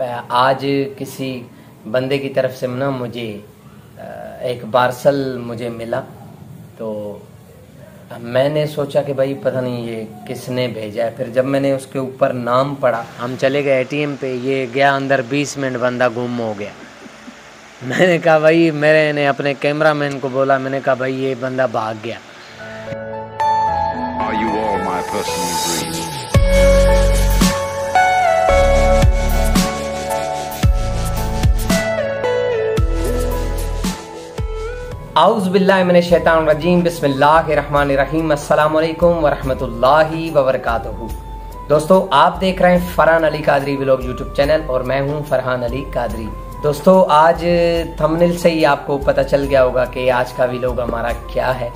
आज किसी बंदे की तरफ से ना मुझे एक पार्सल मुझे मिला, तो मैंने सोचा कि भाई पता नहीं ये किसने भेजा है। फिर जब मैंने उसके ऊपर नाम पढ़ा, हम चले गए एटीएम पे, ये गया अंदर 20 मिनट, बंदा गुम हो गया। मैंने कहा भाई, मैंने अपने कैमरामैन को बोला, मैंने कहा भाई ये बंदा भाग गया। Are you all my personal dreams? आउज़ु बिल्लाहि मिनश शैतानिर रजीम, बिस्मिल्लाहिर रहमानिर रहीम, अस्सलामु अलैकुम वरहमतुल्लाहि वबरकातुहू। दोस्तों, आप देख रहे हैं Farhan Ali Qadri vlog YouTube channel और मैं हूं फरहान अली कादरी। दोस्तों, आज थंबनेल से ही आपको पता चल गया होगा कि आज का व्लॉग हमारा क्या है।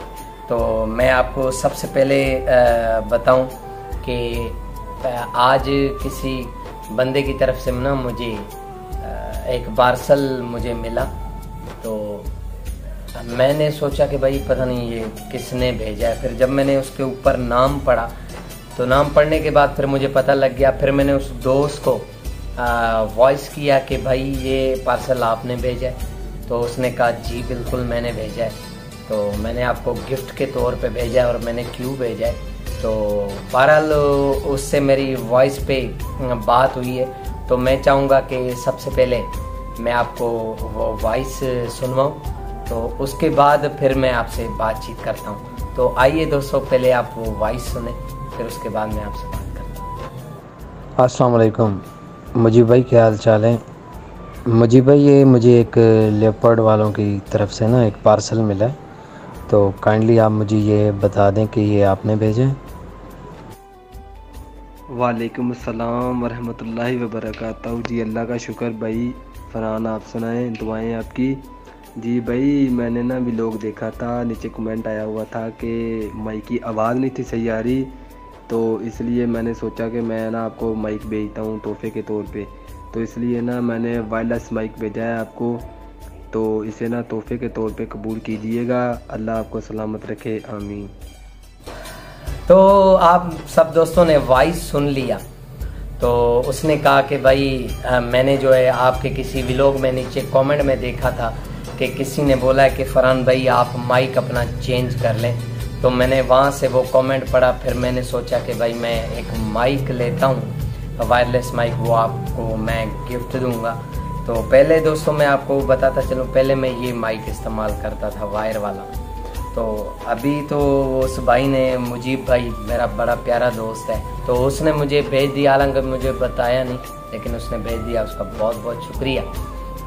तो मैं आपको सबसे पहले बताऊं कि आज किसी बंदे की तरफ से ना मुझे एक पार्सल मुझे मिला, तो मैंने सोचा कि भाई पता नहीं ये किसने भेजा है। फिर जब मैंने उसके ऊपर नाम पढ़ा, तो नाम पढ़ने के बाद फिर मुझे पता लग गया। फिर मैंने उस दोस्त को वॉइस किया कि भाई ये पार्सल आपने भेजा है, तो उसने कहा जी बिल्कुल मैंने भेजा है, तो मैंने आपको गिफ्ट के तौर पे भेजा है और मैंने क्यों भेजा है। तो बहरहाल उससे मेरी वॉइस पे बात हुई है, तो मैं चाहूँगा कि सबसे पहले मैं आपको वो वॉइस सुनवाऊँ, तो उसके बाद फिर मैं आपसे बातचीत करता हूँ। तो आइए दोस्तों, पहले आप वो वॉइस सुने, फिर उसके बाद मैं आपसे बात करता हूँ। अस्सलाम वालेकुम मुजीब भाई, क्या हाल चाल है? मुजीब भाई, ये मुझे एक लेपर्ड वालों की तरफ से ना एक पार्सल मिला है, तो काइंडली आप मुझे ये बता दें कि ये आपने भेजा है। वालेकुम अस्सलाम वरहमतुल्लाहि वबरकातुहू। जी अल्लाह का शुक्र भाई। फरहान, आप सुनाएं, दुआएं आपकी। जी भाई, मैंने ना व्लॉग देखा था, नीचे कमेंट आया हुआ था कि माइक की आवाज़ नहीं थी सही आ रही, तो इसलिए मैंने सोचा कि मैं ना आपको माइक भेजता हूँ तोहफे के तौर पे। तो इसलिए ना मैंने वायरलेस माइक भेजा है आपको, तो इसे ना तोहफे के तौर पे कबूल कीजिएगा। अल्लाह आपको सलामत रखे, आमीन। तो आप सब दोस्तों ने वॉइस सुन लिया। तो उसने कहा कि भाई मैंने जो है आपके किसी व्लॉग में नीचे कमेंट में देखा था कि किसी ने बोला है कि फरहान भाई आप माइक अपना चेंज कर लें। तो मैंने वहाँ से वो कमेंट पढ़ा, फिर मैंने सोचा कि भाई मैं एक माइक लेता हूँ, वायरलेस माइक, वो आपको मैं गिफ्ट दूंगा। तो पहले दोस्तों मैं आपको बताता चलूँ, पहले मैं ये माइक इस्तेमाल करता था वायर वाला। तो अभी तो उस भाई ने, मुजीब भाई मेरा बड़ा प्यारा दोस्त है, तो उसने मुझे भेज दिया, हालांकि मुझे बताया नहीं, लेकिन उसने भेज दिया, उसका बहुत बहुत शुक्रिया।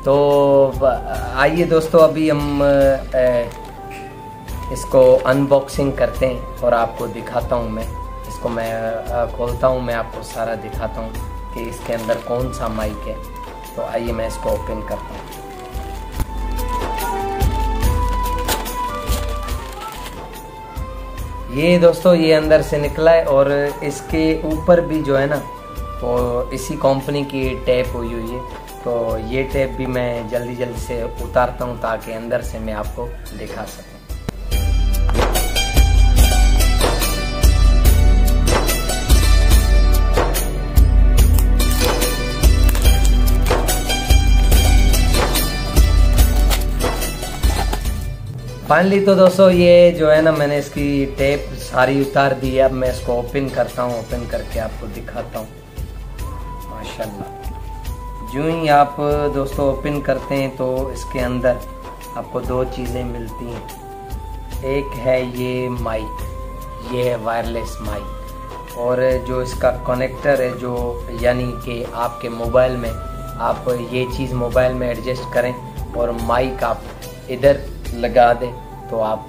तो आइए दोस्तों, अभी हम इसको अनबॉक्सिंग करते हैं और आपको दिखाता हूँ। मैं इसको खोलता हूँ, मैं आपको सारा दिखाता हूँ कि इसके अंदर कौन सा माइक है। तो आइए मैं इसको ओपन करता हूँ। ये दोस्तों ये अंदर से निकला है और इसके ऊपर भी जो है ना वो इसी कंपनी की टेप हुई है। तो ये टेप भी मैं जल्दी से उतारता हूँ ताकि अंदर से मैं आपको दिखा सकूँ। फाइनली तो दोस्तों ये जो है ना मैंने इसकी टेप सारी उतार दी है। अब मैं इसको ओपन करता हूँ, ओपन करके आपको दिखाता हूँ। माशाल्लाह, जो ही आप दोस्तों ओपन करते हैं तो इसके अंदर आपको दो चीज़ें मिलती हैं। एक है ये माइक, ये है वायरलेस माइक, और जो इसका कनेक्टर है, जो यानी कि आपके मोबाइल में आप ये चीज़ मोबाइल में एडजस्ट करें और माइक आप इधर लगा दें, तो आप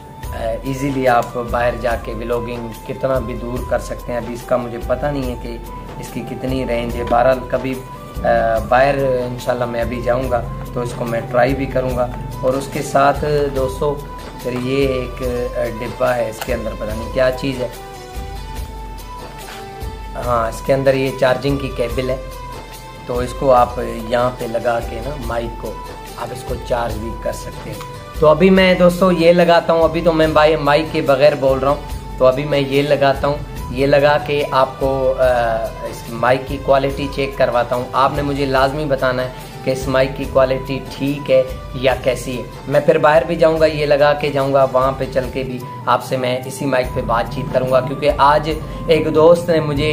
इजीली आप बाहर जाके व्लॉगिंग कितना भी दूर कर सकते हैं। अभी इसका मुझे पता नहीं है कि इसकी कितनी रेंज है। बहरहाल कभी बाहर इंशाल्लाह मैं अभी जाऊंगा तो इसको मैं ट्राई भी करूंगा। और उसके साथ दोस्तों फिर ये एक डिब्बा है, इसके अंदर पता नहीं क्या चीज़ है। हाँ, इसके अंदर ये चार्जिंग की केबल है, तो इसको आप यहाँ पे लगा के ना माइक को आप इसको चार्ज भी कर सकते हैं। तो अभी मैं दोस्तों ये लगाता हूँ, अभी तो मैं माइक के बगैर बोल रहा हूँ, तो अभी मैं ये लगाता हूँ ये लगा कि आपको इस माइक की क्वालिटी चेक करवाता हूँ। आपने मुझे लाजमी बताना है कि इस माइक की क्वालिटी ठीक है या कैसी है। मैं फिर बाहर भी जाऊंगा, ये लगा के जाऊंगा, वहाँ पे चल के भी आपसे मैं इसी माइक पे बातचीत करूंगा, क्योंकि आज एक दोस्त ने मुझे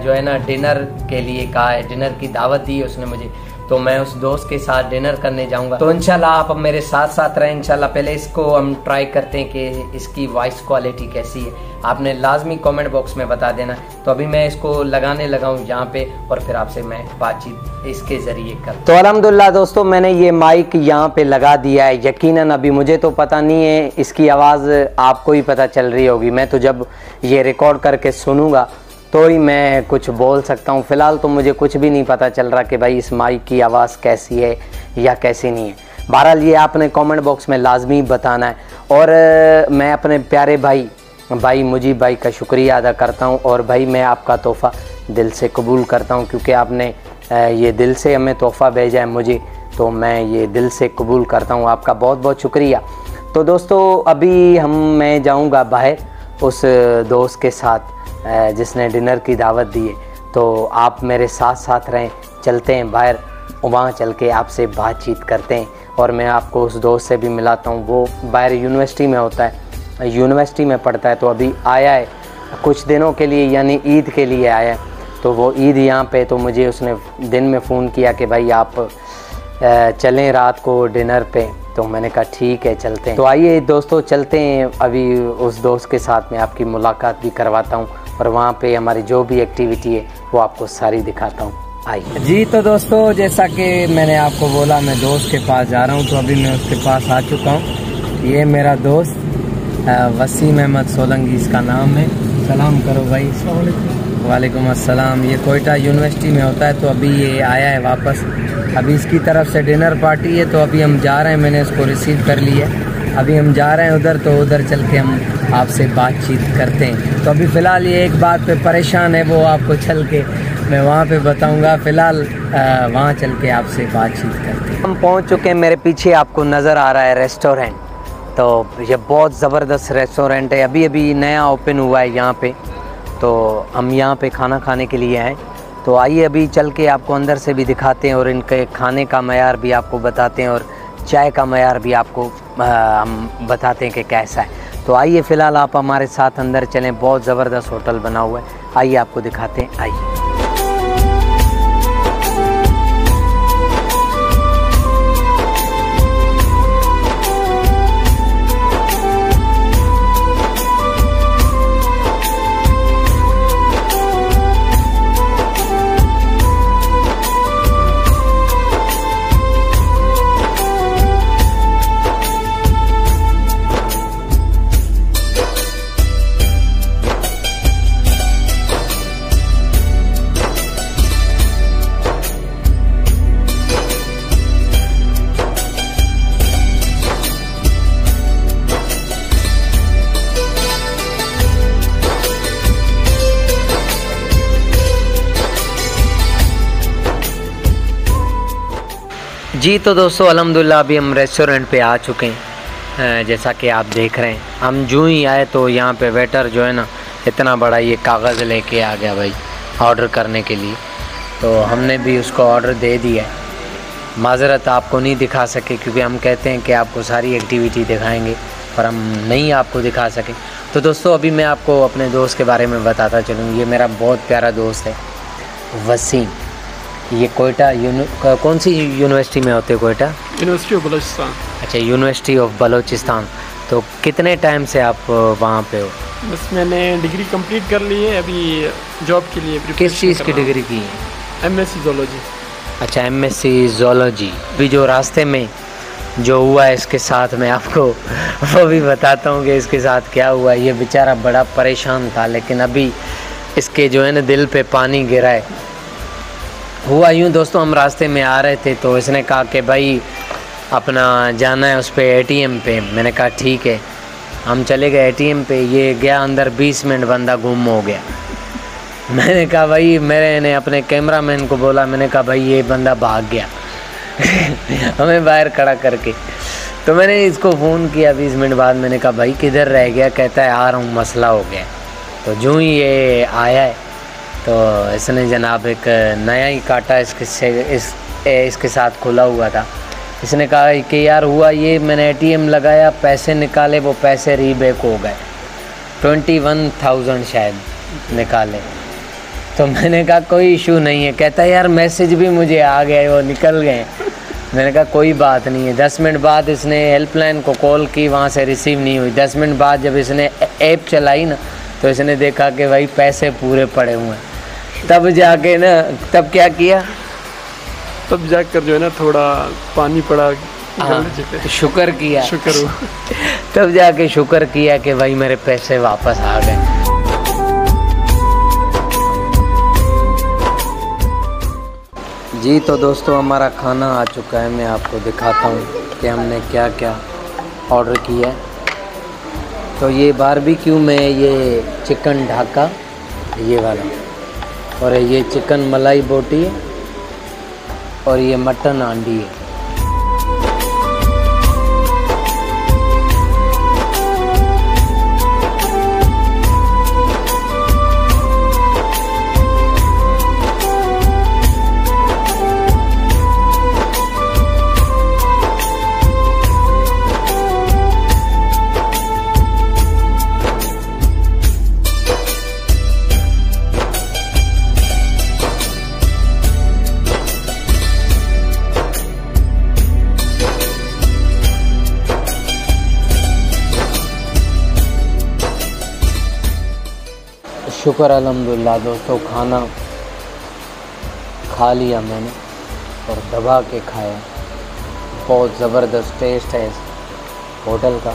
जो है ना डिनर के लिए कहा है, डिनर की दावत दी है उसने मुझे, तो मैं उस दोस्त के साथ डिनर करने जाऊंगा। तो इंशाल्लाह आप अब मेरे साथ साथ रहें। इंशाल्लाह पहले इसको हम ट्राई करते हैं कि इसकी वॉइस क्वालिटी कैसी है। आपने लाजमी कमेंट बॉक्स में बता देना। तो अभी मैं इसको लगाने लगा हूँ यहाँ पे, और फिर आपसे मैं बातचीत इसके जरिए कर। तो अल्हम्दुलिल्लाह दोस्तों, मैंने ये माइक यहाँ पे लगा दिया है। यकीनन अभी मुझे तो पता नहीं है, इसकी आवाज़ आपको ही पता चल रही होगी। मैं तो जब ये रिकॉर्ड करके सुनूंगा तो ही मैं कुछ बोल सकता हूँ। फ़िलहाल तो मुझे कुछ भी नहीं पता चल रहा कि भाई इस माइक की आवाज़ कैसी है या कैसी नहीं है। बहरहाल ये आपने कमेंट बॉक्स में लाजमी बताना है। और मैं अपने प्यारे भाई मुजीब भाई का शुक्रिया अदा करता हूँ। और भाई मैं आपका तोहफ़ा दिल से कबूल करता हूँ, क्योंकि आपने ये दिल से हमें तोहफ़ा भेजा है मुझे, तो मैं ये दिल से कबूल करता हूँ। आपका बहुत बहुत शुक्रिया। तो दोस्तों अभी मैं जाऊँगा बाहर उस दोस्त के साथ जिसने डिनर की दावत दी है। तो आप मेरे साथ साथ रहें, चलते हैं बाहर, वहाँ चल के आपसे बातचीत करते हैं। और मैं आपको उस दोस्त से भी मिलाता हूँ। वो बाहर यूनिवर्सिटी में होता है, यूनिवर्सिटी में पढ़ता है, तो अभी आया है कुछ दिनों के लिए, यानी ईद के लिए आया है। तो वो ईद यहाँ पे, तो मुझे उसने दिन में फ़ोन किया कि भाई आप चलें रात को डिनर पे। तो मैंने कहा ठीक है चलते हैं। तो आइए दोस्तों चलते हैं। अभी उस दोस्त के साथ मैं आपकी मुलाकात भी करवाता हूँ, और वहाँ पे हमारी जो भी एक्टिविटी है वो आपको सारी दिखाता हूँ। आइए जी। तो दोस्तों जैसा कि मैंने आपको बोला, मैं दोस्त के पास जा रहा हूँ। तो अभी मैं उसके पास आ चुका हूँ। ये मेरा दोस्त वसीम अहमद सोलंकी इसका नाम है। सलाम करो भाई। वालेकुम अस्सलाम। ये कोयटा यूनिवर्सिटी में होता है। तो अभी ये आया है वापस। अभी इसकी तरफ से डिनर पार्टी है, तो अभी हम जा रहे हैं। मैंने इसको रिसीव कर लिया। अभी हम जा रहे हैं उधर, तो उधर चल के हम आपसे बातचीत करते हैं। तो अभी फ़िलहाल ये एक बात पे परेशान है, वो आपको चल के मैं वहाँ पे बताऊँगा। फ़िलहाल वहाँ चल के आपसे बातचीत करते हैं। हम पहुँच चुके हैं। मेरे पीछे आपको नज़र आ रहा है रेस्टोरेंट। तो ये बहुत ज़बरदस्त रेस्टोरेंट है, अभी अभी नया ओपन हुआ है यहाँ पे। तो हम यहाँ पे खाना खाने के लिए आए। तो आइए अभी चल के आपको अंदर से भी दिखाते हैं, और इनके खाने का मयार भी आपको बताते हैं, और चाय का मयार भी आपको हम बताते हैं कि कैसा है। तो आइए फ़िलहाल आप हमारे साथ अंदर चलें। बहुत ज़बरदस्त होटल बना हुआ है, आइए आपको दिखाते हैं। आइए। जी तो दोस्तों अल्हम्दुलिल्लाह अभी हम रेस्टोरेंट पे आ चुके हैं। जैसा कि आप देख रहे हैं, हम जो ही आए तो यहाँ पे वेटर जो है ना इतना बड़ा ये कागज़ लेके आ गया भाई ऑर्डर करने के लिए। तो हमने भी उसको ऑर्डर दे दिया है। माज़रत आपको नहीं दिखा सके, क्योंकि हम कहते हैं कि आपको सारी एक्टिविटी दिखाएंगे, पर हम नहीं आपको दिखा सके। तो दोस्तों अभी मैं आपको अपने दोस्त के बारे में बताता चलूँ। ये मेरा बहुत प्यारा दोस्त है वसीम। ये कोयटा कौन सी यूनिवर्सिटी में होते हैं? Quetta university of Balochistan. अच्छा, यूनिवर्सिटी ऑफ बलोचिस्तान। तो कितने टाइम से आप वहाँ पे हो? बस मैंने डिग्री कंप्लीट कर ली है, अभी जॉब के लिए किस चीज़ की डिग्री की है? MSc zoology. अच्छा, एमएससी ज़ूलॉजी। अभी जो रास्ते में जो हुआ है इसके साथ मैं आपको वो भी बताता हूँ कि इसके साथ क्या हुआ। ये बेचारा बड़ा परेशान था, लेकिन अभी इसके जो है ना दिल पे पानी गिरा है। हुआ यूँ दोस्तों, हम रास्ते में आ रहे थे तो इसने कहा कि भाई अपना जाना है उस पे एटीएम पे। मैंने कहा ठीक है। हम चले गए एटीएम पे। ये गया अंदर, 20 मिनट बंदा गुम हो गया। मैंने कहा भाई, मैंने अपने कैमरामैन को बोला, मैंने कहा भाई ये बंदा भाग गया हमें बाहर खड़ा करके। तो मैंने इसको फ़ोन किया 20 मिनट बाद। मैंने कहा भाई किधर रह गया? कहता है आ रहा हूँ, मसला हो गया। तो जो ही ये आया है तो इसने जनाब एक नया ही काटा इसके साथ खुला हुआ था। इसने कहा कि यार हुआ ये, मैंने ATM लगाया, पैसे निकाले, वो पैसे रीबैक हो गए, 21,000 शायद निकाले। तो मैंने कहा कोई इशू नहीं है। कहता है यार मैसेज भी मुझे आ गए, वो निकल गए। मैंने कहा कोई बात नहीं है। 10 मिनट बाद इसने हेल्पलाइन को कॉल की, वहाँ से रिसीव नहीं हुई। 10 मिनट बाद जब इसने ऐप चलाई ना तो इसने देखा कि भाई पैसे पूरे पड़े हुए हैं। तब जाके ना, तब क्या किया, तब जाकर जो है ना थोड़ा पानी पड़ा, शुक्र किया, शुक्र हुआ। तब जाके शुक्र किया कि भाई मेरे पैसे वापस आ गए। जी तो दोस्तों हमारा खाना आ चुका है। मैं आपको दिखाता हूँ कि हमने क्या क्या ऑर्डर किया है। तो ये बारबेक्यू में ये चिकन ढाका ये वाला, और ये चिकन मलाई बोटी है, और ये मटन हांडी है। शुक्र अल्हम्दुलिल्लाह दोस्तों, खाना खा लिया मैंने और दबा के खाया। बहुत ज़बरदस्त टेस्ट है इस होटल का।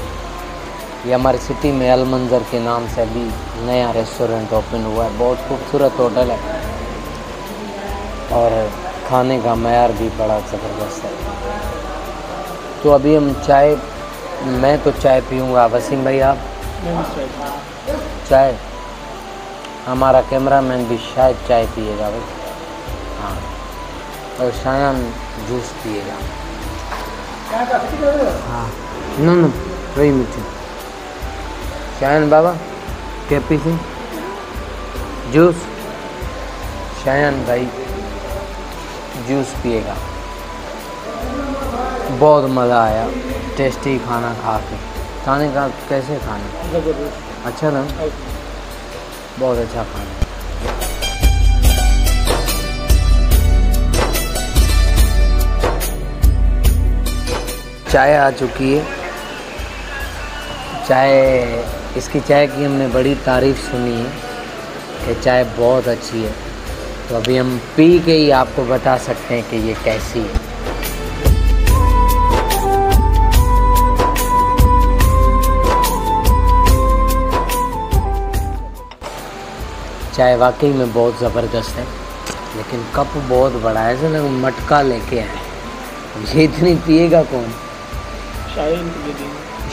ये हमारी सिटी में अलमंजर के नाम से अभी नया रेस्टोरेंट ओपन हुआ है। बहुत खूबसूरत होटल है और खाने का मयार भी बड़ा ज़बरदस्त है। तो अभी हम चाय, मैं तो चाय पीऊँगा। वसीम भाई आप चाय, हमारा कैमरामैन भी शायद चाय पिएगा भाई, हाँ, और शायन जूस पिएगा। हाँ नो वही मीठे शायन बाबा क्या पी थी जूस, शायन भाई जूस पिएगा। बहुत मज़ा आया, टेस्टी खाना खा के। खाने का कैसे खाना अच्छा था, बहुत अच्छा खाना। चाय आ चुकी है। चाय, इसकी चाय की हमने बड़ी तारीफ़ सुनी है कि चाय बहुत अच्छी है। तो अभी हम पी के ही आपको बता सकते हैं कि ये कैसी है। चाय वाकई में बहुत ज़बरदस्त है, लेकिन कप बहुत बड़ा है, ऐसे ना मटका लेके आए। ये इतनी पिएगा कौन?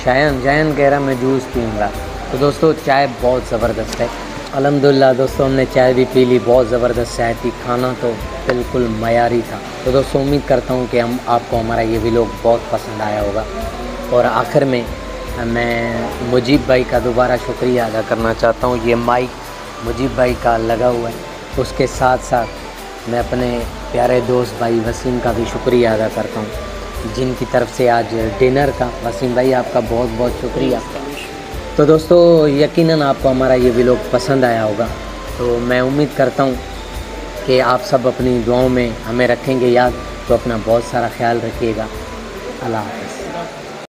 शायन कह रहा मैं जूस पीऊँगा। तो दोस्तों चाय बहुत ज़बरदस्त है। अल्हम्दुलिल्लाह दोस्तों हमने चाय भी पी ली, बहुत ज़बरदस्त चाय थी। खाना तो बिल्कुल मयारी था। तो दोस्तों उम्मीद करता हूँ कि आपको हमारा ये व्लॉग बहुत पसंद आया होगा। और आखिर में मैं मुजीब भाई का दोबारा शुक्रिया अदा करना चाहता हूँ। ये माइक मुजीब भाई का लगा हुआ है। उसके साथ साथ मैं अपने प्यारे दोस्त भाई वसीम का भी शुक्रिया अदा करता हूँ, जिनकी तरफ से आज डिनर का। वसीम भाई आपका बहुत बहुत शुक्रिया। तो दोस्तों यकीनन आपको हमारा ये व्लॉग पसंद आया होगा। तो मैं उम्मीद करता हूँ कि आप सब अपनी दुआओं में हमें रखेंगे याद। तो अपना बहुत सारा ख्याल रखिएगा। अल्लाह हाफ़िज़।